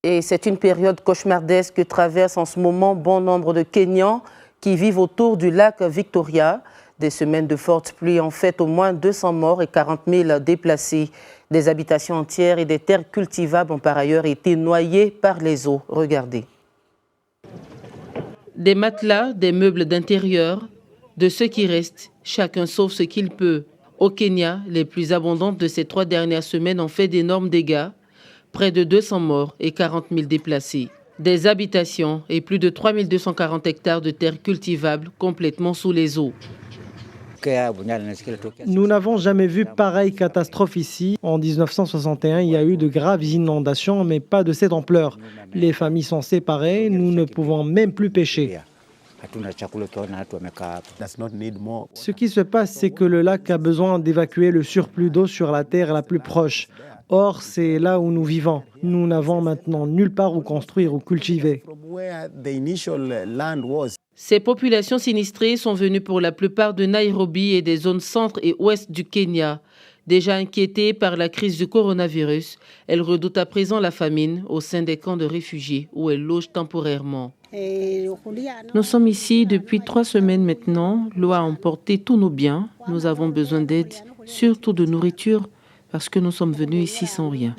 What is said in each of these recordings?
Et c'est une période cauchemardesque que traverse en ce moment bon nombre de Kenyans qui vivent autour du lac Victoria. Des semaines de fortes pluies ont fait au moins 200 morts et 40 000 déplacés. Des habitations entières et des terres cultivables ont par ailleurs été noyées par les eaux. Regardez. Des matelas, des meubles d'intérieur, de ce qui reste, chacun sauve ce qu'il peut. Au Kenya, les plus abondantes de ces 3 dernières semaines ont fait d'énormes dégâts. Près de 200 morts et 40 000 déplacés. Des habitations et plus de 3 240 hectares de terres cultivables complètement sous les eaux. Nous n'avons jamais vu pareille catastrophe ici. En 1961, il y a eu de graves inondations, mais pas de cette ampleur. Les familles sont séparées, nous ne pouvons même plus pêcher. Ce qui se passe, c'est que le lac a besoin d'évacuer le surplus d'eau sur la terre la plus proche. Or, c'est là où nous vivons. Nous n'avons maintenant nulle part où construire ou cultiver. Ces populations sinistrées sont venues pour la plupart de Nairobi et des zones centre et ouest du Kenya. Déjà inquiétées par la crise du coronavirus, elles redoutent à présent la famine au sein des camps de réfugiés où elles logent temporairement. Nous sommes ici depuis 3 semaines maintenant. L'eau a emporté tous nos biens. Nous avons besoin d'aide, surtout de nourriture, parce que nous sommes venus ici sans rien.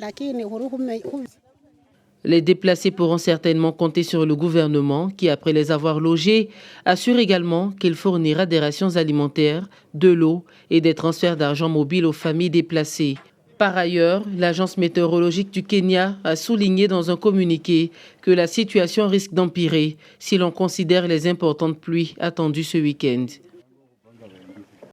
Les déplacés pourront certainement compter sur le gouvernement qui, après les avoir logés, assure également qu'il fournira des rations alimentaires, de l'eau et des transferts d'argent mobile aux familles déplacées. Par ailleurs, l'Agence météorologique du Kenya a souligné dans un communiqué que la situation risque d'empirer si l'on considère les importantes pluies attendues ce week-end.